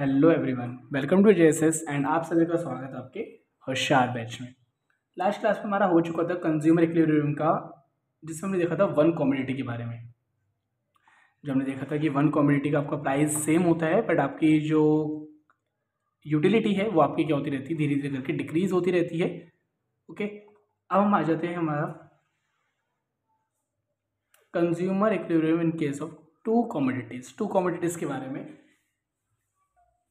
Hello everyone, welcome to JSS and आप सभी का स्वागत है आपके होशियार बैच में। लास्ट क्लास में हमारा हो चुका था कंज्यूमर इक्विलिब्रियम का, जिसमें हमने देखा था वन कमोडिटी के बारे में। जो हमने देखा था कि वन कमोडिटी का आपका प्राइस सेम होता है, बट आपकी जो यूटिलिटी है वो आपकी क्या होती रहती है, धीरे धीरे करके डिक्रीज होती रहती है। ओके, अब हम आ जाते हैं हमारा consumer equilibrium in case of two commodities के बारे में।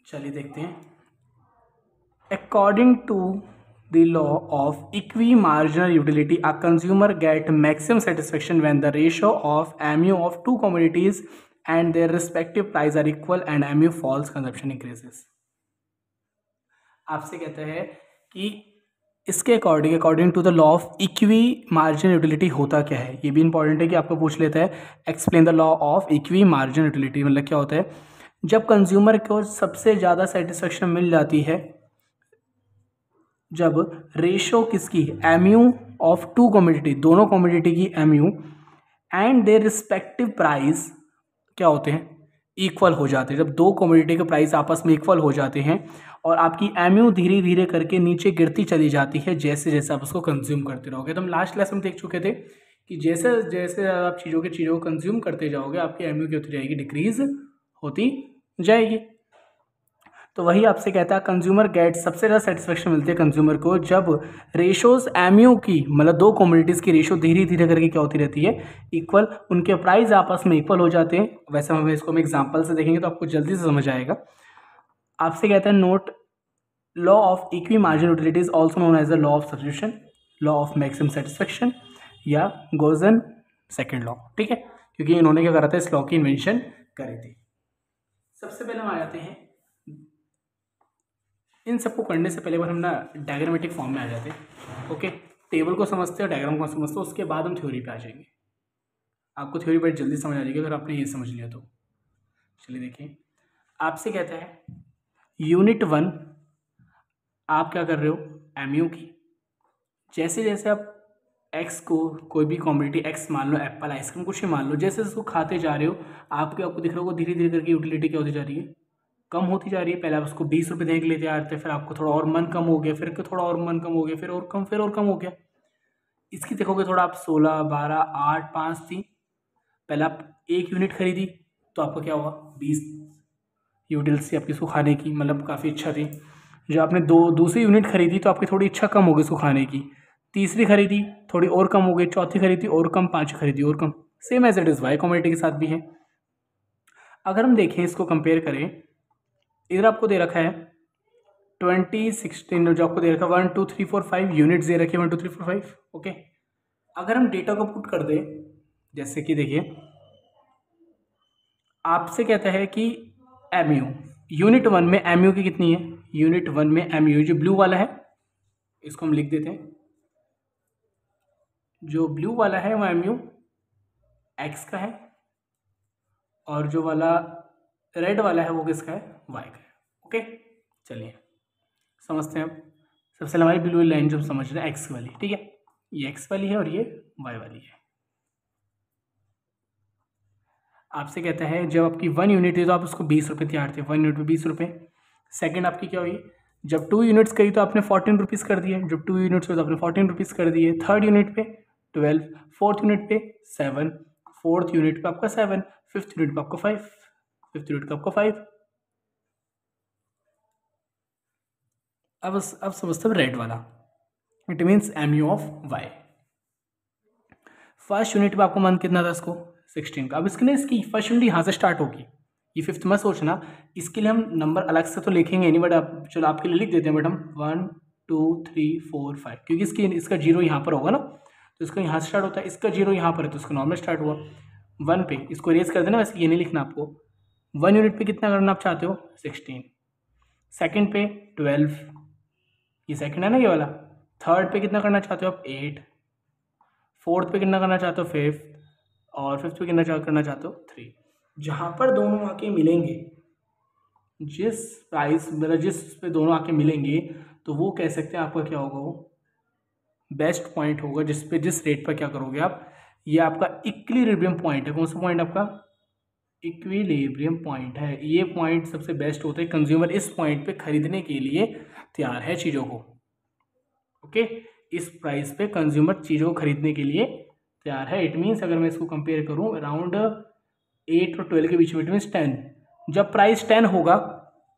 चलिए देखते हैं। According to the law of equimarginal utility, a consumer get maximum satisfaction when the ratio of mu of two commodities and their respective price are equal and mu falls, consumption increases. आपसे कहता है कि इसके according to the law of equi marginal utility होता क्या है। ये भी इंपॉर्टेंट है कि आपको पूछ लेता है explain the law of equi marginal utility. मतलब क्या होता है, जब कंज्यूमर को सबसे ज़्यादा सेटिस्फेक्शन मिल जाती है जब रेशो किसकी, एमयू ऑफ टू कमोडिटी, दोनों कमोडिटी की MU and their respective price क्या होते हैं, इक्वल हो जाते हैं। जब दो कमोडिटी के प्राइस आपस में इक्वल हो जाते हैं और आपकी एमयू धीरे धीरे करके नीचे गिरती चली जाती है जैसे जैसे आप उसको कंज्यूम करते रहोगे। तो हम लास्ट क्लास में देख चुके थे कि जैसे जैसे आप चीज़ों को कंज्यूम करते जाओगे आपकी एमयू क्या होती जाएगी, डिक्रीज होती जाएगी। तो वही आपसे कहता है कंज्यूमर गेट, सबसे ज़्यादा सेटिस्फेक्शन मिलती है कंज्यूमर को जब रेशोज एमयू की, मतलब दो कमोडिटीज़ की रेशो धीरे धीरे करके क्या होती रहती है, इक्वल, उनके प्राइस आपस में इक्वल हो जाते हैं। वैसे हम इसको एग्जांपल से देखेंगे तो आपको जल्दी से समझ आएगा। आपसे कहता है note law of equi margin utility is also known as the law of substitution, law of maximum satisfaction या गोजन सेकेंड लॉ। ठीक है, क्योंकि इन्होंने क्या करा था, इस लॉ की इन्वेंशन करी थी। सबसे पहले हम आ जाते हैं, इन सबको करने से पहले बार हम ना डायग्रामेटिक फॉर्म में आ जाते हैं। ओके, टेबल को समझते हैं, डायग्राम को समझते हैं, उसके बाद हम थ्योरी पे आ जाएंगे। आपको थ्योरी बड़ी जल्दी समझ आ जाएगी अगर आपने ये समझ लिया तो। चलिए देखिए, आपसे कहता है यूनिट 1 आप क्या कर रहे हो, एमयू की। जैसे जैसे आप एक्स को, कोई भी कॉमोडिटी एक्स मान लो, एप्पल, आइसक्रीम, कुछ ही मान लो, जैसे उसको खाते जा रहे हो आपको दिख रहा होगा धीरे धीरे करके यूटिलिटी क्या होती जा रही है, कम होती जा रही है। पहले आप उसको 20 रुपये देख लेते आ रहे थे, फिर आपको थोड़ा और मन कम हो गया, फिर थोड़ा और मन कम हो गया, फिर और कम हो गया। इसकी देखोगे थोड़ा आप 16, 12, 8, 5, 3, पहले आप एक यूनिट खरीदी तो आपका क्या हुआ, 20 यूटिल्स थी आपकी इसको खाने की, मतलब काफ़ी इच्छा थी। जब आपने दूसरी यूनिट खरीदी तो आपकी थोड़ी इच्छा कम हो गई इसको खाने की, तीसरी खरीदी थोड़ी और कम हो गई, चौथी खरीदी और कम, पाँचवीं खरीदी और कम। Same as it is Y commodity के साथ भी है। अगर हम देखें, इसको कंपेयर करें, इधर आपको दे रखा है 2016, जो आपको दे रखा है 1 2 3 4 5 यूनिट्स दे रखी है, 1 2 3 4 5। ओके, अगर हम डेटा को पुट कर दें, जैसे कि देखिए आपसे कहता है कि एमयू यूनिट 1 में एमयू की कितनी है, यूनिट 1 में एमयू जो ब्लू वाला है इसको हम लिख देते हैं, जो ब्लू वाला है वो एमयू एक्स का है और जो वाला रेड वाला है वो किसका है, वाई का है। ओके, चलिए समझते हैं। अब सबसे पहले हमारी ब्लू लाइन जो हम समझ रहे हैं एक्स वाली, ठीक है, ये एक्स वाली है और ये वाई वाली है। आपसे कहता है जब आपकी 1 यूनिट है तो आप उसको 20 रुपये तैयार थे, 1 यूनिट पे 20 रुपये। सेकेंड आपकी क्या हुई, जब 2 यूनिट्स करी तो आपने 14 रुपीज़ कर दिए, जब 2 यूनिट्स हुए तो आपने 14 रुपीज़ कर दिए। थर्ड यूनिट पे 12, फोर्थ यूनिट पे 7, फोर्थ यूनिट पे आपका 7, फिफ्थ यूनिट पे आपका 5, फिफ्थ यूनिट का आपका 5। अब समझते हैं रेड वाला, it means MU of Y. First unit पे आपको मन कितना था इसको, 16 का। अब इसके लिए इसकी फर्स्ट यूनिट यहाँ से स्टार्ट होगी, ये फिफ्थ में सोचना, इसके लिए हम नंबर अलग से तो लिखेंगे नहीं, बट आप चलो आपके लिए लिख देते हैं। बट हम 1 2 3 4 5, क्योंकि इसका जीरो यहाँ पर होगा ना, तो इसका यहाँ से स्टार्ट होता है, इसका जीरो यहाँ पर है तो इसका नॉर्मल स्टार्ट हुआ। 1 पे इसको रेज कर देना, वैसे ये नहीं लिखना आपको। 1 यूनिट पे कितना करना आप चाहते हो, 16। सेकेंड पे 12, ये सेकेंड है ना ये वाला। थर्ड पे कितना करना चाहते हो आप, 8। फोर्थ पे कितना करना चाहते हो, 5, और फिफ्थ पे कितना करना चाहते हो, 3। जहाँ पर दोनों आके मिलेंगे, जिस प्राइस मतलब जिस पे दोनों आके मिलेंगे तो वो कह सकते हैं आपका क्या होगा, वो बेस्ट पॉइंट होगा, जिस रेट पर क्या करोगे आप, ये आपका इक्विलिब्रियम पॉइंट है। कौन सा पॉइंट आपका, इक्विलिब्रियम पॉइंट है। ये पॉइंट सबसे बेस्ट होता है, कंज्यूमर इस पॉइंट पे खरीदने के लिए तैयार है चीज़ों को। ओके, इस प्राइस पे कंज्यूमर चीज़ों को खरीदने के लिए तैयार है। इट मीन्स अगर मैं इसको कंपेयर करूँ अराउंड 8 और 12 के बीच में, इट मीन्स 10। जब प्राइस 10 होगा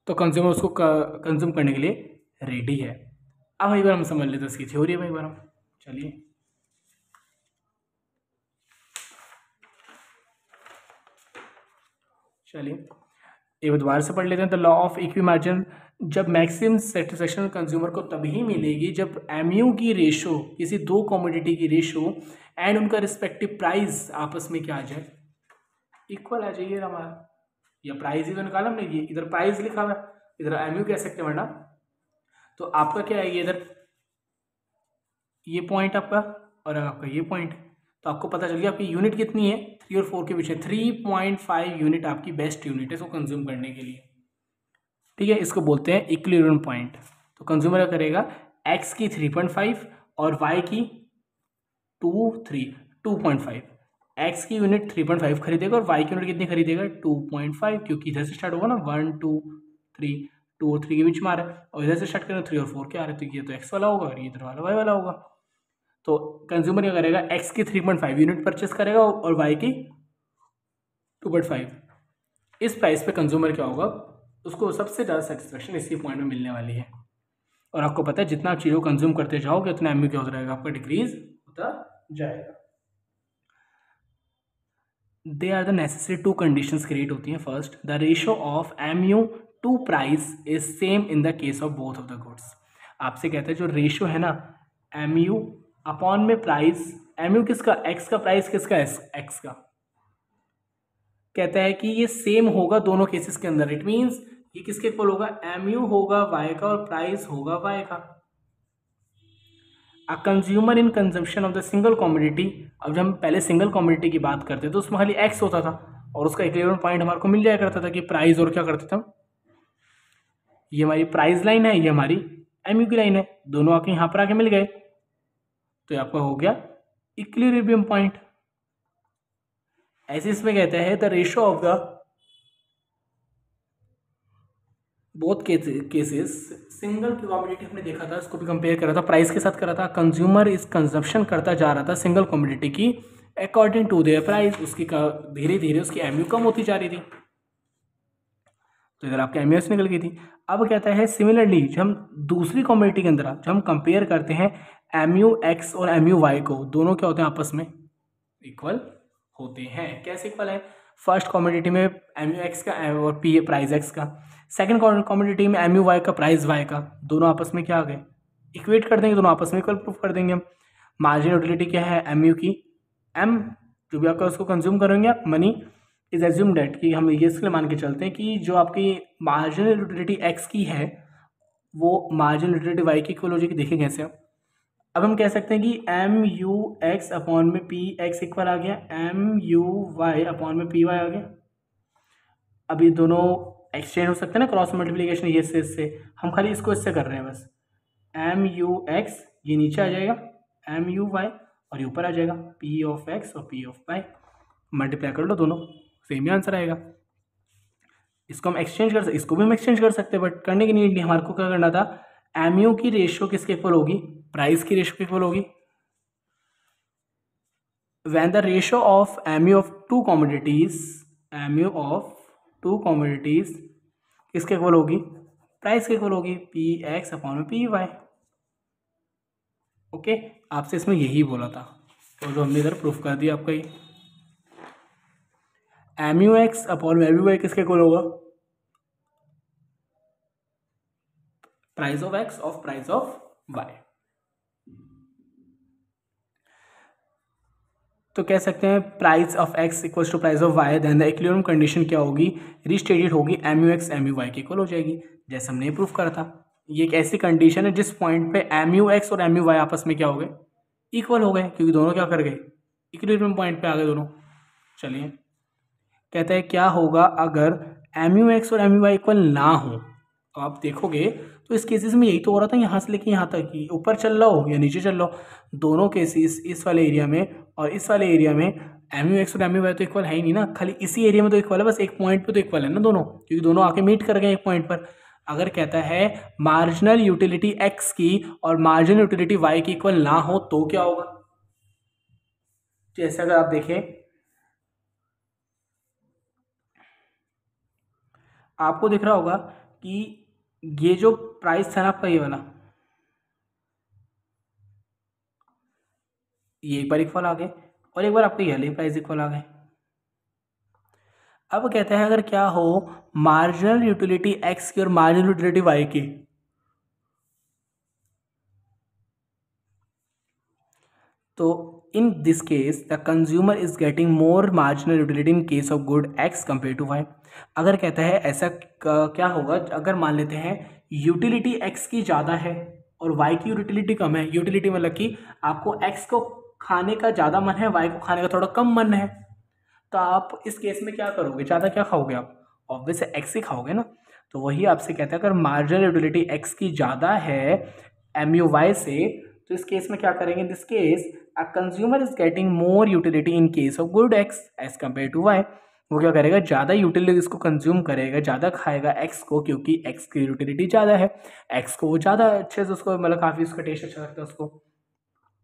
तो कंज्यूमर उसको कंज्यूम करने के लिए रेडी है। अब एक बार हम समझ लेते हैं इसकी थ्योरी में एक बार हम, चलिए एक बार दोबारा से पढ़ लेते हैं। The law of equi margin, जब मैक्सिमम सेटिस्फेक्शन कंज्यूमर को तभी मिलेगी जब एमयू की रेशो, किसी दो कमोडिटी की रेशो एंड उनका रिस्पेक्टिव प्राइस आपस में क्या आ जाए, इक्वल आ जाइए हमारा। या प्राइस ही तो निकाला हमने, ये इधर प्राइस लिखा हुआ है, इधर एमयू कह सकते हैं वरना। तो आपका क्या है, ये इधर ये पॉइंट आपका और आपका ये पॉइंट, तो आपको पता चल गया आपकी यूनिट कितनी है, 3 और 4 के बीच है। 3.5 यूनिट आपकी बेस्ट यूनिट है इसको कंज्यूम करने के लिए। ठीक है, इसको बोलते हैं इक्विलिब्रियम पॉइंट। तो कंज्यूमर क्या करेगा, एक्स की 3.5 और वाई की 2.5। एक्स की यूनिट 3.5 खरीदेगा और वाई की यूनिट कितनी खरीदेगा, 2.5, क्योंकि इधर से स्टार्ट होगा ना 1 2 3, 2 और 3 के बीच में आ रहा है, और इधर से स्टार्ट करें 3 और 4 क्या आ रहा है, तो ये तो एक्स वाला होगा और ये इधर वाला वाई वाला होगा। तो कंज्यूमर क्या करेगा, एक्स की 3.5 यूनिट परचेस करेगा और वाई की 2.5। इस प्राइस पे कंज्यूमर क्या होगा, उसको सबसे ज़्यादा सेटिस्फेक्शन इसी पॉइंट में मिलने वाली है। और आपको पता है जितना आप चीज़ों को कंज्यूम करते जाओगे उतना एमयू क्या होता रहेगा, आपका डिक्रीज होता जाएगा। They are the necessary 2 conditions create होती हैं। First, the ratio of MU to price is same in the case of both of the goods. आपसे कहते हैं जो रेशियो है ना, एमयू अपॉन में प्राइस, एमयू किसका, एक्स का, प्राइस किसका, एक्स का, कहता है कि ये सेम होगा दोनों केसेस के अंदर। इट मीन्स ये किसके इक्वल होगा, एमयू होगा वाई का और प्राइस होगा वाई का। A consumer in consumption of the single commodity, अब जब हम पहले सिंगल कमोडिटी की बात करते तो उसमें खाली एक्स होता था और उसका इक्विलिब्रियम पॉइंट हमारे को मिल जाया करता था कि प्राइस और क्या करते थे हम, ये हमारी प्राइस लाइन है, ये हमारी एमयू की लाइन है, दोनों आके यहाँ पर आके मिल गए, तो आपका हो गया इक्विलिब्रियम पॉइंट। ऐसे इसमें कहता है the ratio of the both cases, single commodity हमने देखा था, इसको भी कंपेयर करा था, प्राइस के साथ करा था। कंज्यूमर इस कंजप्शन करता जा रहा था सिंगल कमोडिटी की अकॉर्डिंग टू देयर प्राइस, उसकी धीरे धीरे उसकी एमयू कम होती जा रही थी, तो इधर आपकी एमयू निकल गई थी। अब कहता है सिमिलरली जब हम दूसरी कमोडिटी के अंदर जब हम कंपेयर करते हैं एमयू एक्स और एमयू वाई को, दोनों क्या होते हैं आपस में इक्वल होते हैं। कैसे इक्वल है, फर्स्ट कमोडिटी में एमयू एक्स का और पी प्राइस एक्स का, सेकंड कमोडिटी में एमयू वाई का प्राइस वाई का, दोनों आपस में क्या आ गए, इक्वेट कर देंगे, दोनों आपस में इक्वल प्रूफ कर देंगे हम। मार्जिन यूटिलिटी क्या है, एमयू की एम, जो भी आपका उसको कंज्यूम करेंगे आप, मनी इज एज्यूम डेट, कि हम ये इसलिए मान के चलते हैं कि जो आपकी मार्जिन यूटिलिटी एक्स की है वो मार्जिन यूटिलिटी वाई की इक्वल हो जाएगी। देखें कैसे आप, अब हम कह सकते हैं कि एम यू एक्स अपॉन में पी एक्स इक्वल आ गया, एम यू वाई अपॉन में पी वाई आ गया। अब ये दोनों एक्सचेंज हो सकते हैं ना, क्रॉस मल्टीप्लिकेशन, ये से इससे, हम खाली इसको इससे कर रहे हैं बस। एम यू एक्स ये नीचे आ जाएगा, एम यू वाई और ये ऊपर आ जाएगा, पी ऑफ एक्स और पी ऑफ वाई, मल्टीप्लाई कर लो दोनों, सेम ही आंसर आएगा। इसको हम एक्सचेंज कर सकते, इसको भी हम एक्सचेंज कर सकते हैं, बट करने के लिए हमारे को क्या करना था, एमयू की रेशियो किसके इक्वल होगी, प्राइस की रेशियो के इक्वल होगी। When the ratio of MU of to commodities, MU of to commodities किसके इक्वल होगी, प्राइस के इक्वल होगी, पी एक्स अपॉन में पी वाई। ओके, आपसे इसमें यही बोला था, तो जो हमने इधर प्रूफ कर दिया आपका ये, एमयू एक्स अपॉन में एमयू वाई किसके इक्वल होगा, price of X of price of Y. तो कह सकते हैं price of X equals to price of Y, then the equilibrium condition क्या होगी, रिस्टेटेड होगी, M U X M U Y के इक्वल हो जाएगी, जैसे हमने प्रूफ करा था। ये एक ऐसी कंडीशन है जिस पॉइंट पे एम यू एक्स और एम यू वाई आपस में क्या हो गए, इक्वल हो गए, क्योंकि दोनों क्या कर गए, इक्विलिब्रियम पॉइंट पे आ गए दोनों। चलिए, कहते हैं क्या होगा अगर एम यू एक्स और एम यू वाई इक्वल ना हो, तो आप देखोगे तो इस केसेस में यही तो हो रहा था, यहाँ से लेके यहाँ तक ही, ऊपर चल रहा हो या नीचे चल रहा हो, दोनों केसेस इस वाले एरिया में और इस वाले एरिया में एम यू एक्स और एम यू वाई तो इक्वल है ही नहीं ना, खाली इसी एरिया में तो इक्वल है, बस एक पॉइंट पे तो इक्वल है ना दोनों, क्योंकि दोनों आके मीट कर गए एक पॉइंट पर। अगर कहता है मार्जिनल यूटिलिटी एक्स की और मार्जिनल यूटिलिटी वाई की इक्वल ना हो तो क्या होगा? जैसे अगर आप देखें, आपको दिख रहा होगा कि ये जो प्राइस था ना आपका, ये वाला, ये एक बार इक्वल आ गए और एक बार आपका ये वाले प्राइस इक्वल आ गए। अब कहता है अगर क्या हो मार्जिनल यूटिलिटी एक्स की और मार्जिनल यूटिलिटी वाई की, तो in this case the consumer is getting more marginal utility in case of good X compare to Y. अगर कहता है ऐसा क्या होगा, अगर मान लेते हैं यूटिलिटी एक्स की ज़्यादा है और वाई की यूटिलिटी कम है, यूटिलिटी मतलब कि आपको एक्स को खाने का ज़्यादा मन है, वाई को खाने का थोड़ा कम मन है, तो आप इस केस में क्या करोगे? ज़्यादा क्या खाओगे आप? ऑब्वियस एक्स ही खाओगे ना। तो वही आपसे कहता है अगर मार्जिनल यूटिलिटी एक्स की ज़्यादा है एम यू वाई से, तो इस केस में क्या करेंगे? In this case a consumer is getting more utility in case of good X as compare to Y. वो क्या करेगा? ज़्यादा यूटिलिटी इसको कंज्यूम करेगा, ज़्यादा खाएगा एक्स को, क्योंकि एक्स की यूटिलिटी ज़्यादा है, एक्स को वो ज़्यादा अच्छे से उसको मतलब काफ़ी उसका टेस्ट अच्छा लगता है उसको,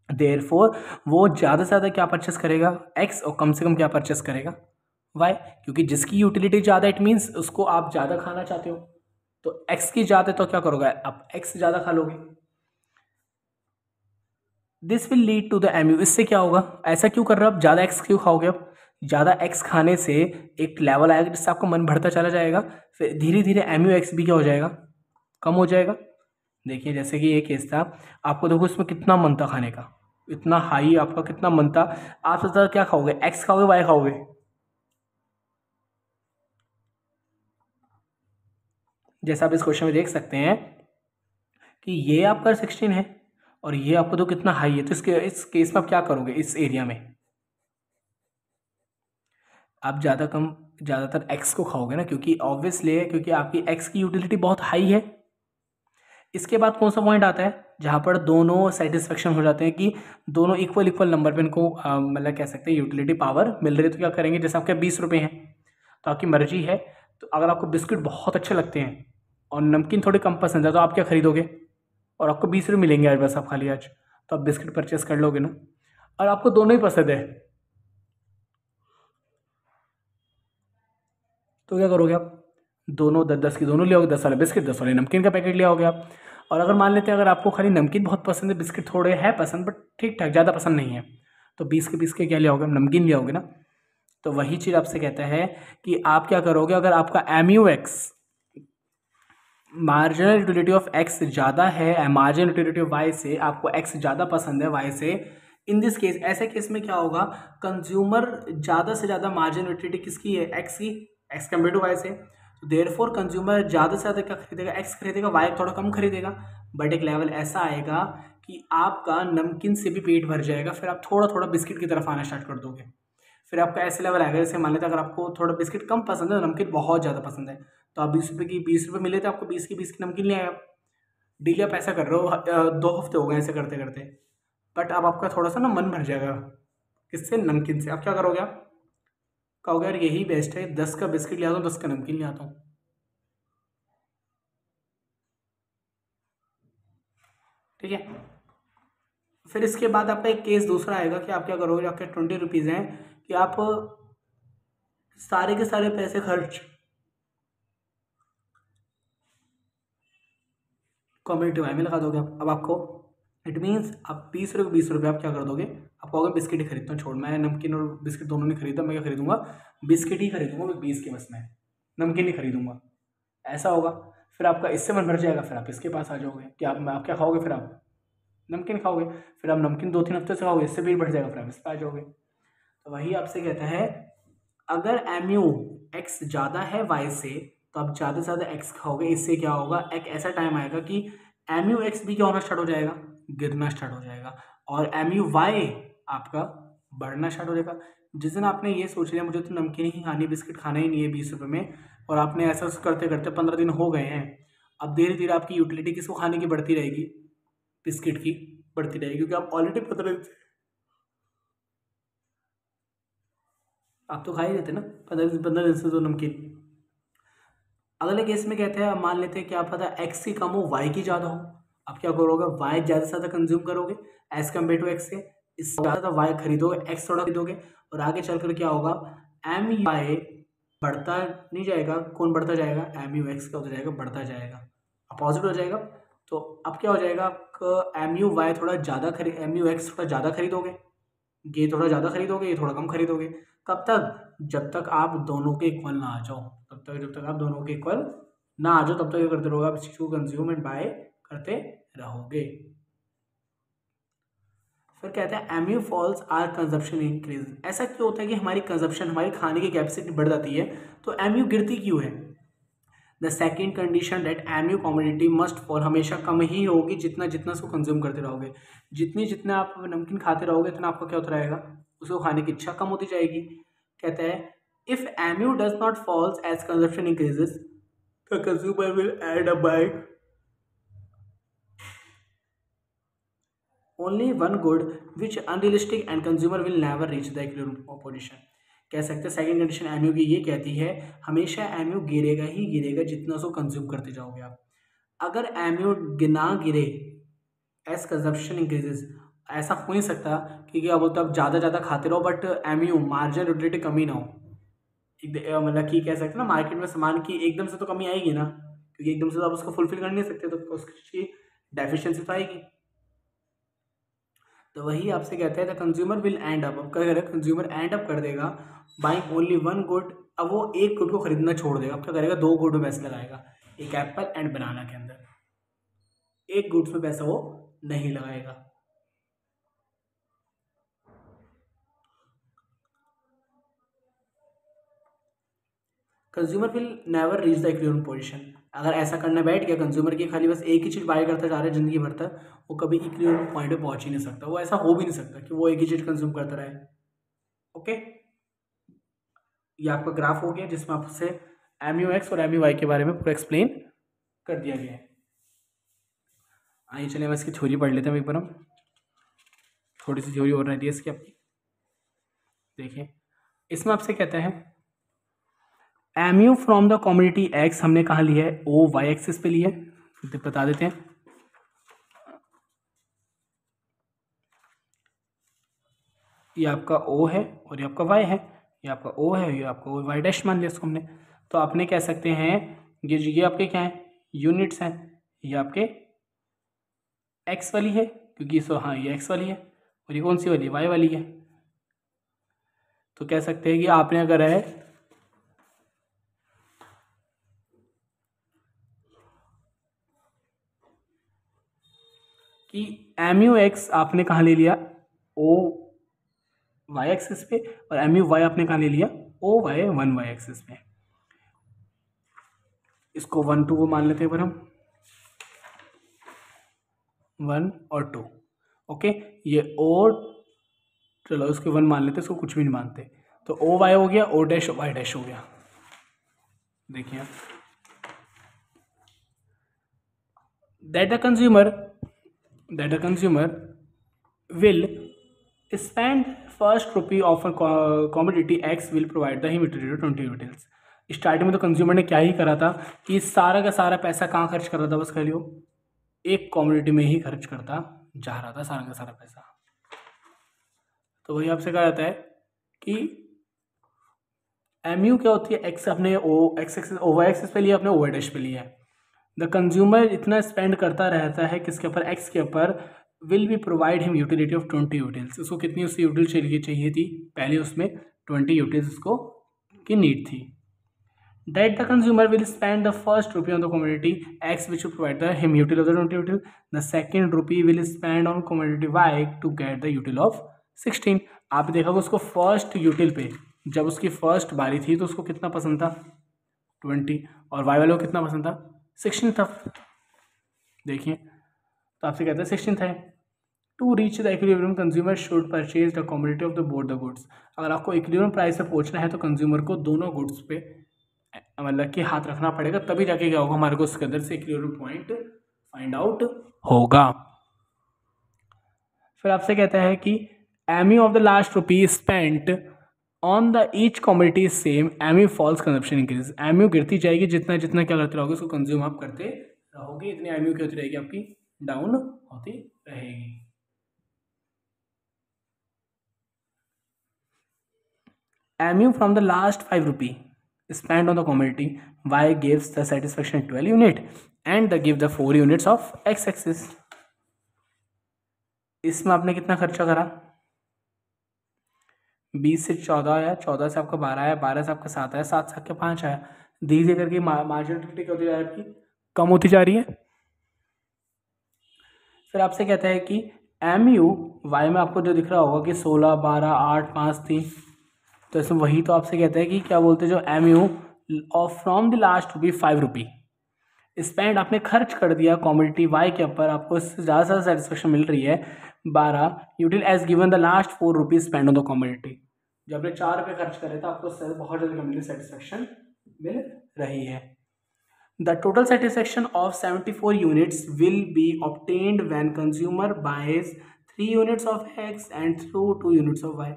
देयरफॉर वो ज़्यादा से ज़्यादा क्या परचेस करेगा? एक्स, और कम से कम क्या परचेस करेगा? वाई, क्योंकि जिसकी यूटिलिटी ज़्यादा इट मीन्स उसको आप ज़्यादा खाना चाहते हो, तो एक्स की ज़्यादा तो क्या करोगे? आप एक्स ज़्यादा खा लोगे। This will lead to the M U. इससे क्या होगा? ऐसा क्यों कर रहे हो आप? ज़्यादा एक्स क्यों खाओगे? अब ज़्यादा एक्स खाने से एक लेवल आएगा जिससे आपका मन बढ़ता चला जाएगा, फिर धीरे धीरे एम यू एक्स भी क्या हो जाएगा? कम हो जाएगा। देखिए जैसे कि ये केस था, आपको देखो इसमें कितना मन था खाने का, इतना हाई आपका कितना मन था, आप सबसे ज़्यादा क्या खाओगे? एक्स खाओगे, वाई खाओगे? जैसा आप इस क्वेश्चन में देख सकते हैं कि ये आपका 16 है और ये आपको तो कितना हाई है, तो इस केस में आप क्या करोगे? इस एरिया में आप ज़्यादातर एक्स को खाओगे ना, क्योंकि ऑब्वियसली है, क्योंकि आपकी एक्स की यूटिलिटी बहुत हाई है। इसके बाद कौन सा पॉइंट आता है जहाँ पर दोनों सेटिस्फेक्शन हो जाते हैं कि दोनों इक्वल इक्वल नंबर पे इनको मतलब कह सकते हैं यूटिलिटी पावर मिल रही है, तो क्या करेंगे? जैसे आपके 20 रुपये हैं तो आपकी मर्जी है, तो अगर आपको बिस्किट बहुत अच्छे लगते हैं और नमकीन थोड़ी कम पसंद है, तो आप क्या खरीदोगे? और आपको 20 रुपये मिलेंगे आज, बस आप खाली आज, तो आप बिस्किट परचेस कर लोगे ना। और आपको दोनों ही पसंद है, तो क्या करोगे आप? दोनों 10-10 की दोनों ले आओगे, 10 वाले बिस्किट, 10 वाले नमकीन का पैकेट ले आओगे आप। और अगर मान लेते हैं अगर आपको खाली नमकीन बहुत पसंद है, बिस्किट थोड़े है पसंद बट ठीक ठाक, ज़्यादा पसंद नहीं है, तो 20 के क्या ले आओगे? नमकीन ले आओगे ना। तो वही चीज़ आपसे कहता है कि आप क्या करोगे अगर आपका M U X marginal utility of X ज़्यादा है मार्जिनल यूटिलिटी ऑफ वाई से, आपको एक्स ज़्यादा पसंद है वाई से, इन दिस केस ऐसे केस में क्या होगा? कंज्यूमर ज़्यादा से ज़्यादा मार्जिनल यूटिलिटी किसकी है? एक्स की, एक्स कम्पेयर टू वाई से, तो देयरफॉर कंज्यूमर ज़्यादा से ज़्यादा क्या खरीदेगा? एक्स खरीदेगा, वाई थोड़ा कम खरीदेगा। बट एक लेवल ऐसा आएगा कि आपका नमकीन से भी पेट भर जाएगा, फिर आप थोड़ा थोड़ा बिस्किट की तरफ आना स्टार्ट कर दोगे। फिर आपका ऐसे लेवल आएगा, जैसे मान लेते हैं अगर आपको थोड़ा बिस्किट कम पसंद है, नमकीन बहुत ज़्यादा पसंद है, तो आप 20 रुपये मिले थे आपको, 20 की नमकीन ले आए आप। डेली आप ऐसा कर रहे हो, 2 हफ्ते हो गए ऐसे करते करते, बट अब आपका थोड़ा सा ना मन भर जाएगा किससे? नमकीन से। आप क्या करोगे? आप कहोगे यार यही बेस्ट है, 10 का बिस्किट ले आता हूँ, 10 का नमकीन ले आता हूँ। ठीक है। फिर इसके बाद आपका एक केस दूसरा आएगा कि आप क्या करोगे? आपके 20 रुपीज़ हैं कि आप सारे के सारे पैसे खर्च कम्युनिटी वाई में लगा दोगे आप। अब आपको इट मीन्स आप 20 रुपये आप क्या कर दोगे? आप कहोगे बिस्किट ही खरीदता हूँ, छोड़, मैं नमकीन और बिस्किट दोनों नहीं खरीदा, मैं क्या खरीदूंगा? बिस्किट ही खरीदूंगा मैं 20 के, बस मैं नमकीन नहीं खरीदूंगा। ऐसा होगा, फिर आपका इससे मन भर जाएगा, फिर आप इसके पास आ जाओगे कि आप क्या खाओगे? फिर आप नमकीन खाओगे, फिर आप नमकीन 2-3 हफ्ते से खाओगे, इससे पेट बढ़ जाएगा, फिर आप इस पर आ जाओगे। तो वही आपसे कहता है अगर एम यू एक्स ज़्यादा है वाई से, तो आप ज़्यादा से ज़्यादा एक्स खाओगे, इससे क्या होगा? एक ऐसा टाइम आएगा कि एम यू एक्स भी क्या होना स्टार्ट हो जाएगा? गिरना स्टार्ट हो जाएगा, और एम यू वाई आपका बढ़ना स्टार्ट हो जाएगा। जिस दिन आपने ये सोच लिया मुझे तो नमकीन ही खानी, बिस्किट खाना ही नहीं है 20 रुपये में, और आपने ऐसा करते करते 15 दिन हो गए हैं, अब धीरे धीरे आपकी यूटिलिटी किसको खाने की बढ़ती रहेगी, बिस्किट की बढ़ती रहेगी, क्योंकि आप ऑलरेडी 15 दिन आप तो खा ही रहते ना 15 दिन से तो नमकीन। अगले केस में कहते हैं, मान लेते हैं क्या पता एक्स की कम हो वाई की ज़्यादा हो, आप क्या करोगे, वाई ज़्यादा से ज़्यादा कंज्यूम करोगे एज कम्पेयर टू एक्स के, इससे ज़्यादा वाई खरीदोगे, एक्स थोड़ा खरीदोगे, और आगे चलकर क्या होगा, एम यू वाई बढ़ता नहीं जाएगा, कौन बढ़ता जाएगा, एम यू एक्स का होता जाएगा, बढ़ता जाएगा, अपोजिट हो जाएगा। तो अब क्या हो जाएगा, आपका एम यू वाई थोड़ा ज़्यादा एम यू एक्स थोड़ा ज़्यादा खरीदोगे, ये थोड़ा ज़्यादा खरीदोगे, ये थोड़ा कम खरीदोगे। कब तक, जब तक आप दोनों के इक्वल ना आ जाओ, तब तक, जब तक आप दोनों के इक्वल ना आ जाओ तब तक क्या करते रहोगे, आप इस चीज़ को कंज्यूम एंड बाय करते रहोगे। फिर कहते हैं M U falls are consumption increase. ऐसा क्यों होता है कि हमारी कंजप्शन, हमारी खाने की कैपेसिटी बढ़ जाती है तो एम यू गिरती क्यों है। The second condition that M U commodity must fall, हमेशा कम ही होगी जितना जितना उसको कंज्यूम करते रहोगे, जितनी जितना आप नमकीन खाते रहोगे इतना आपका क्या होता रहेगा, उसको खाने की इच्छा कम होती जाएगी। कहते हैं if M U does not falls as consumption increases the consumer will end up by only one good which unrealistic and consumer will never reach the equilibrium position. कह सकते हैं सेकंड कंडीशन एम यू की ये कहती है हमेशा M you गिरेगा ही गिरेगा जितना उसको कंज्यूम करते जाओगे आप। अगर एम यू ना गिरे एज कंजप्शन इंक्रीजेज, ऐसा हो नहीं सकता कि क्या बोलते आप ज़्यादा ज़्यादा खाते रहो but M U margin utility कमी ना हो। मतलब कि कह सकते हैं ना मार्केट में सामान की एकदम से तो कमी आएगी ना, क्योंकि एकदम से तो आप उसको फुलफिल कर नहीं सकते, तो उसकी डेफिशिएंसी तो आएगी। तो वही आपसे कहते हैं the consumer will and up, अब क्या करेगा, कंज्यूमर एंड अप कर देगा बाइंग ओनली वन गुड। अब वो एक गुड को खरीदना छोड़ देगा, अब क्या करेगा, दो गुड में पैसे लगाएगा, एक एप्पल एंड बनाना के अंदर, एक गुड्स में पैसा वो नहीं लगाएगा। Consumer will never reach the equilibrium position. अगर ऐसा करने बैठ गया कंज्यूमर की खाली बस एक ही चीज़ बाय करता जा रहा है जिंदगी भर तक, वो कभी इक्विलिब्रियम पॉइंट पे पहुंच ही नहीं सकता, वो ऐसा हो भी नहीं सकता कि वो एक ही चीज़ कंज्यूम करता रहे। ओके, ये आपका ग्राफ हो गया जिसमें आपसे एम यू एक्स और एम यू वाई के बारे में पूरा एक्सप्लेन कर दिया गया है। आइए चलिए हम इसकी थ्योरी पढ़ लेते हैं एक बार, हम थोड़ी सी थ्योरी और रहती है इसकी आपकी। देखिए इसमें आपसे कहते हैं M U from the commodity X हमने कहाँ लिया है, ओ वाई एक्सिस पे लिया है, तो बता देते हैं। ये आपका ओ है और ये आपका वाई है, ये आपका ओ है, ये आपका ओ वाई डैश मान लिया इसको हमने। तो आपने कह सकते हैं ये आपके क्या है, यूनिट्स हैं, ये आपके एक्स वाली है क्योंकि सो हाँ ये एक्स वाली है, और ये कौन सी वाली है, वाई वाली है। तो कह सकते हैं कि आपने अगर है कि एम यू एक्स आपने कहाँ ले लिया, ओ वाई एक्सिस पे, और एम यू वाई आपने कहाँ ले लिया, O Y one Y axis पे। इसको 1 2 को मान लेते हैं पर हम 1 और 2। ओके, ये ओ, चलो इसको 1 मान लेते हैं, इसको कुछ भी नहीं मानते, तो ओ वाई हो गया, ओ डैश वाई डैश हो गया। देखिए that the consumer will spend first rupee of commodity x will provide the him utility 20 utils. Starting में तो कंज्यूमर ने क्या ही करा था कि सारा का सारा पैसा कहाँ खर्च कर रहा था, बस खाली वो एक कॉमोडिटी में ही खर्च करता जा रहा था सारा का सारा पैसा। तो वही आपसे कहा जाता है कि एम यू क्या होती है, एक्स अपने O X axis O Y axis पे लिया, अपने ओ वाई डैश पे लिया है। द कंज्यूमर इतना स्पेंड करता रहता है किसके ऊपर, एक्स के ऊपर, will be provide him utility of 20 utils. उसको कितनी उसकी यूटिल चाहिए थी, पहले उसमें 20 यूटिल्स उसको की नीड थी। That the consumer will spend the first rupee on the commodity X which will provide the him util of the 20 util, the second rupee will spend on commodity Y to get the util of 16। आप देखा उसको first यूटिल पे जब उसकी first बारी थी तो उसको कितना पसंद था, 20, और वाई वाले को कितना पसंद था, 16 था। देखिए तो आपसे कहते हैं 16 है। To reach the equilibrium consumer should purchase the commodity of the both the goods. अगर आपको इक्विलिब्रियम प्राइस पे पहुंचना है तो कंज्यूमर को दोनों गुड्स पे मतलब कि हाथ रखना पड़ेगा, तभी जाके क्या होगा, हमारे को उसके अंदर से इक्विलिब्रियम पॉइंट फाइंड आउट होगा। फिर आपसे कहता है कि MU of the last rupee spent on the each commodity same, MU falls consumption increase. MU गिरती जाएगी जितना जितना क्या करते रहोगे, उसको कंज्यूम आप करते रहोगे, इतनी एमयू क्या होती रहेगी आपकी, डाउन होती रहेगी। MU from the last 5 rupee spent on the commodity y gives the satisfaction 12 unit and the give the 4 units of x axis। इसमें आपने कितना खर्चा करा, 20 से 14 आया, 14 से आपका 12 आया, 12 से आपका 7 आया, 7 से आपका 5 आया, धीरे करके मार्जिनलिटी क्या होती जा रही है आपकी, कम होती जा रही है। फिर आपसे कहता है कि एम यू वाई में आपको जो दिख रहा होगा कि 16, 12, 8, 5 थी, तो इसमें वही तो आपसे कहता है कि क्या बोलते हैं, जो M U of from the last rupee 5 rupee spend, आपने खर्च कर दिया कॉमोडिटी वाई के ऊपर, आपको इससे ज़्यादा से ज़्यादा सेटिस्फेक्शन मिल रही है 12 util as given the last 4 rupees spend on the commodity. जब आपने 4 रुपये खर्च करे तो आपको उससे बहुत ज़्यादा कम्युनिटी सेटिस्फेक्शन मिल रही है। The total satisfaction of 74 units will be obtained when consumer buys 3 units of X and through 2 units of Y.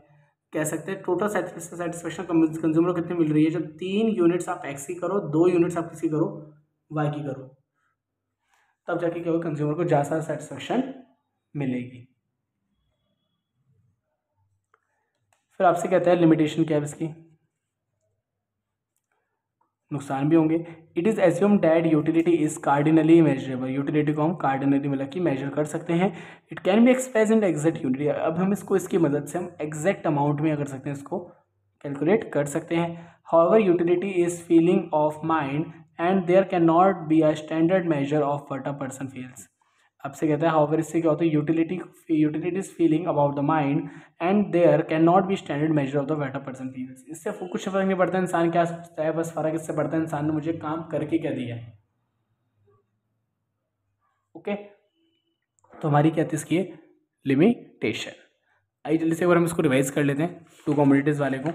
कह सकते हैं टोटल सेटिस्फेक्शन कंज्यूमर को कितनी मिल रही है, जब 3 यूनिट्स आप एक्स की करो, 2 यूनिट्स आप किसी करो, वाई की करो, तब जाके क्या होगा, कंज्यूमर को ज़्यादा सेटिस्फेक्शन मिलेगी। फिर आपसे कहता है लिमिटेशन क्या है इसकी, नुकसान भी होंगे। It is assume that utility is cardinally measurable, utility को हम कार्डिनली मतलब कि मेजर कर सकते हैं। It can be express in exact unity, अब हम इसको इसकी मदद से हम एग्जैक्ट अमाउंट में कर सकते हैं, इसको कैलकुलेट कर सकते हैं। However utility is feeling of mind and there can not be a standard measure of what a person feels. आपसे कहता है हाउएवर, इससे क्या होता है, utility is feeling about the mind and there can not be standard measure of the what a person feels. इससे कुछ फर्क नहीं पड़ता इंसान क्या सोचता है, बस फर्क इससे पड़ता है इंसान ने मुझे काम करके क्या दिया है। ओके, तो हमारी क्या थी इसकी लिमिटेशन। आइए जल्दी से एक बार हम इसको रिवाइज कर लेते हैं, टू कमोडिटीज वाले को।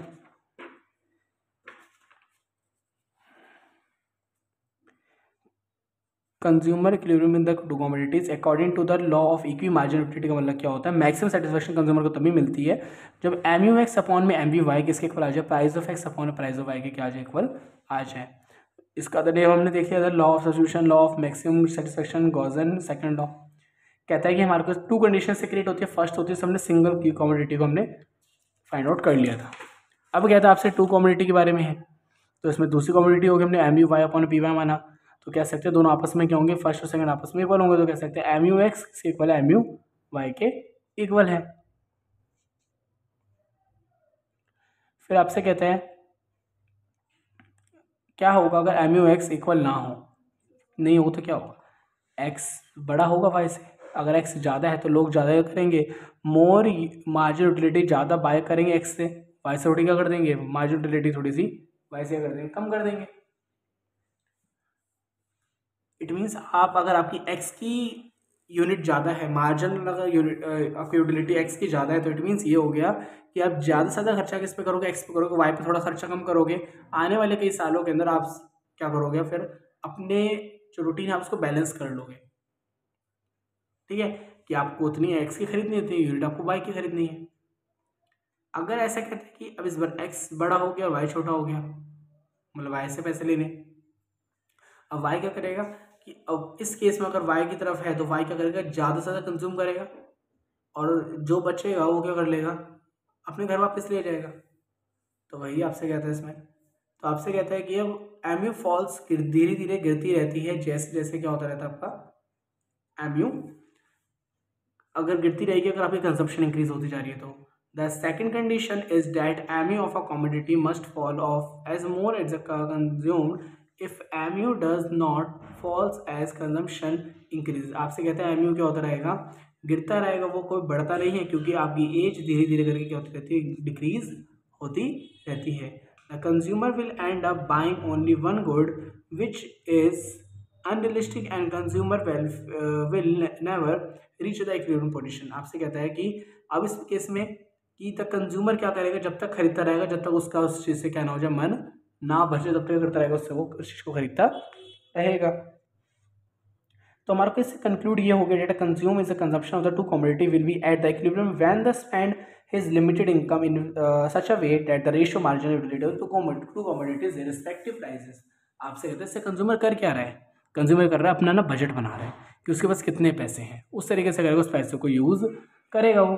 Consumer equilibrium in the two commodities according to the law of equi margin utility का मतलब क्या होता है, मैक्सिमम सेटिस्फेक्शन कंज्यूमर को तभी मिलती है जब एम यू एक्स अपॉन में एम बी वाई किसके इक्वल आ जाए, price of X upon price of Y के क्या आ जाए, इक्वल आ जाए। इसका अदर डे हमने देख लिया था law of substitution, law of maximum satisfaction, Gaussian second law कहता है कि हमारे पास 2 कंडीशन से क्रिएट होती है। फर्स्ट होती है हमने सिंगल की कमोडिटी को हमने फाइंड आउट कर लिया था। अब कहता है आपसे 2 कमोडिटी के बारे में है, तो इसमें दूसरी कमोडिटी होगी, हमने M U Y upon P Y माना, तो कह सकते हैं दोनों आपस में क्या होंगे, फर्स्ट और सेकंड आपस में इक्वल होंगे, तो कह सकते हैं एम यू एक्स से इक्वल है एम यू वाई के इक्वल है। फिर आपसे कहते हैं क्या होगा अगर एम यू एक्स इक्वल ना हो, नहीं हो तो क्या होगा, एक्स बड़ा होगा वाई से, अगर एक्स ज़्यादा है तो लोग ज़्यादा करेंगे, मोर मार्जिन यूटिलिटी ज़्यादा बाय करेंगे एक्स से, वाई से थोड़ी क्या कर देंगे, मार्जिन यूटिलिटी थोड़ी सी वाई से कर देंगे, कम कर देंगे। इट मीन्स आप अगर आपकी एक्स की यूनिट ज़्यादा है, मार्जिन अगर यूनिट आपकी यूटिलिटी एक्स की ज़्यादा है, तो इट मीन्स ये हो गया कि आप ज़्यादा से ज़्यादा खर्चा किस पे करोगे, एक्स पे करोगे, वाई पे थोड़ा खर्चा कम करोगे। आने वाले कई सालों के अंदर आप क्या करोगे, फिर अपने जो रूटीन है आप उसको बैलेंस कर लोगे। ठीक है, कि आपको उतनी एक्स की खरीदनी है, उतनी यूनिट आपको वाई की खरीदनी है। अगर ऐसा कहते हैं कि अब इस बार एक्स बड़ा हो गया, वाई छोटा हो गया, मतलब वाई से पैसे लेने, अब वाई क्या करेगा कि अब इस केस में अगर वाई की तरफ है तो वाई क्या करेगा, ज़्यादा से ज़्यादा कंज्यूम करेगा, और जो बचेगा वो क्या कर लेगा, अपने घर वापस ले जाएगा। तो वही आपसे कहता है इसमें, तो आपसे कहता है कि अब एम यू फॉल्स धीरे धीरे गिरती रहती है, जैसे जैसे क्या होता रहता है आपका एम यू अगर गिरती रहेगी, अगर आपकी कंजप्शन इंक्रीज होती जा रही है तो। The second condition is that M U of a commodity must fall off as more as consumed, if M U does not falls as consumption increase. आपसे कहते हैं एम यू क्या होता रहेगा, गिरता रहेगा, वो कोई बढ़ता नहीं है, क्योंकि आपकी एज धीरे धीरे करके क्या होती रहती है, डिक्रीज होती रहती है। The consumer will and up buying only one good which is unrealistic and consumer will never reach the equilibrium position. आपसे कहता है कि अब इस केस में कि द कंज्यूमर क्या करेगा, जब तक खरीदता रहेगा, जब तक उसका उस चीज़ से क्या ना हो जाए, मन ना बचे तब तक करता रहेगा, उससे वो उस चीज़ को खरीदता रहेगा। तो हमारे को इससे कंक्लूड ये हो गया, data consume is the consumption of the two commodity will be at the equilibrium when the spend his limited income in such a way that the ratio marginal utility to commodities respective prices. आपसे कहते हैं इससे consumer कर क्या रहा है, consumer कर रहा है अपना ना बजट बना रहा है कि उसके पास कितने पैसे हैं, उस तरीके से करेगा, उस पैसे को यूज़ करेगा वो।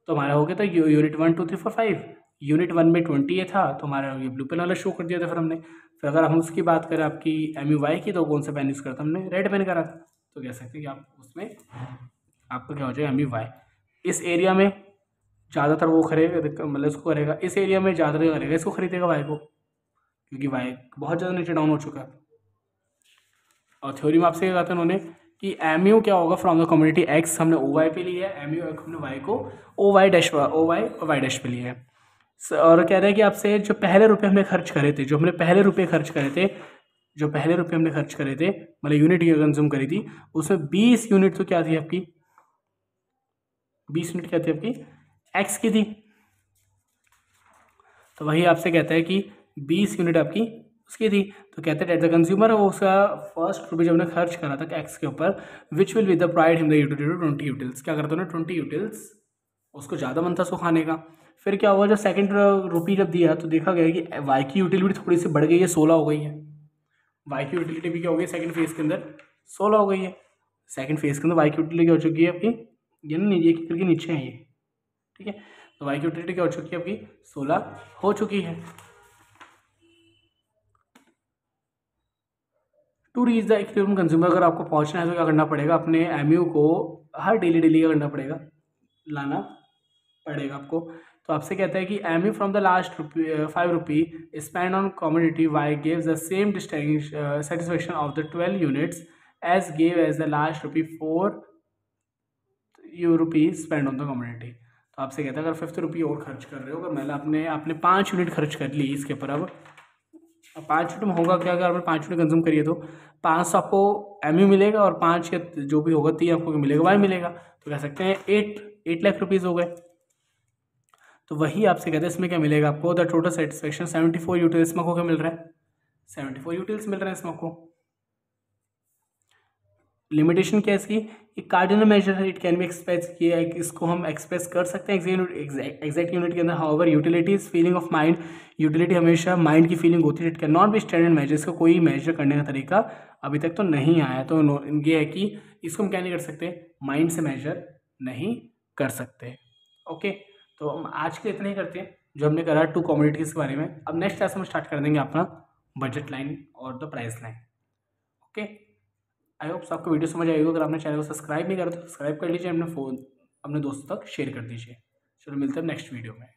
तो हमारा हो गया था यूनिट 1 2 3 4 5। यूनिट 1 में 20 ये था, तो हमारा ये ब्लू पेन वाला शो कर दिया था फिर हमने। फिर अगर हम उसकी बात करें आपकी MUY की, तो कौन सा पेन यूज़ करता हमने, रेड पेन करा था। तो कह सकते हैं कि आप उसमें आपका क्या हो जाएगा, MUY। इस एरिया में ज़्यादातर वो खरीदेगा, मतलब इसको करेगा, इस एरिया में ज़्यादातर करेगा इसको खरीदेगा वाई को, क्योंकि वाई बहुत ज़्यादा नीचे डाउन हो चुका है। और थ्योरी में आपसे क्या कहा था उन्होंने कि MU क्या होगा फ्रॉम द कम्युनिटी X, हमने OY पे लिया है, MU हमने Y को OY और Y डैश पे लिया है। और कह रहे हैं कि आपसे जो पहले रुपए हमने खर्च करे थे, जो हमने पहले रुपए खर्च करे थे, जो पहले रुपए हमने खर्च करे थे, मतलब यूनिट ये कंज्यूम करी थी, उसमें 20 यूनिट तो क्या थी आपकी, 20 यूनिट क्या थी आपकी, X की थी। तो वही आपसे कहता है कि 20 यूनिट आपकी उसकी थी। तो कहते हैं द कंज्यूमर, वो उसका फर्स्ट रुपये जब हमने खर्च करा था X के ऊपर, which will be the pride him the utility 20 utils. क्या करता है 20 यूटिल्स, उसको ज़्यादा मन था उसको खाने का। फिर क्या हुआ, जब सेकंड रुपी जब दिया तो देखा गया कि वाई की यूटिलिटी थोड़ी सी बढ़ गई है, 16 हो गई है। वाई की यूटिलिटी भी क्या हो गई सेकंड फेज के अंदर, 16 हो गई है। सेकंड फेज के अंदर वाई की यूटिलिटी क्या हो चुकी है आपकी, ये ना ये करके नीचे है ये, ठीक है। तो वाई की यूटिलिटी क्या हो चुकी है आपकी, 16 हो चुकी है। To reach the equilibrium consumer, अगर आपको पहुंचना है तो क्या करना पड़ेगा, अपने MU को हर डेली क्या करना पड़ेगा, लाना पड़ेगा आपको। तो आपसे कहता है कि MU from the last 5 rupee spend on commodity Y gives the same satisfaction of the 12 units as give as the last ₹4 spend on the commodity. तो आपसे कहता है अगर 50 रुपी और खर्च कर रहे हो, अगर मतलब आपने 5 यूनिट खर्च कर ली इसके ऊपर, अब 5 यूनिट में होगा क्या, अगर आपने 5 यूनिट कंज्यूम करिए तो 500 आपको MU मिलेगा और 5 या जो भी होगा 3 आपको मिलेगा वाई मिलेगा। तो कह सकते हैं 8 लाख रुपीज़ हो गए। तो वही आपसे कहते हैं इसमें क्या मिलेगा आपको, द टोटल सेटिस्फेक्शन 74 यूटिल्स। इसमें को क्या मिल रहा है, 74 यूटिल्स मिल रहे हैं इसमें को। लिमिटेशन क्या है इसकी, एक कार्डिनल मेजर है, इट कैन बी एक्सप्रेस किया है, इसको हम एक्सप्रेस कर सकते हैं एग्जैक्ट यूनिट के अंदर। However utility is feeling of mind, utility हमेशा माइंड की फीलिंग होती है। It can not be standard major, इसका कोई मेजर करने का तरीका अभी तक तो नहीं आया। तो ये है कि इसको हम क्या नहीं कर सकते, माइंड से मेजर नहीं कर सकते। ओके, तो हम आज के इतना ही करते हैं जो हमने करा 2 कमोडिटीज़ के बारे में। अब नेक्स्ट क्लास में स्टार्ट कर देंगे अपना बजट लाइन और the price line. Okay, I hope आपको वीडियो समझ आएगी। अगर आपने चैनल को सब्सक्राइब नहीं करा तो सब्सक्राइब कर लीजिए, अपने दोस्तों तक शेयर कर दीजिए। चलो मिलते हैं नेक्स्ट वीडियो में।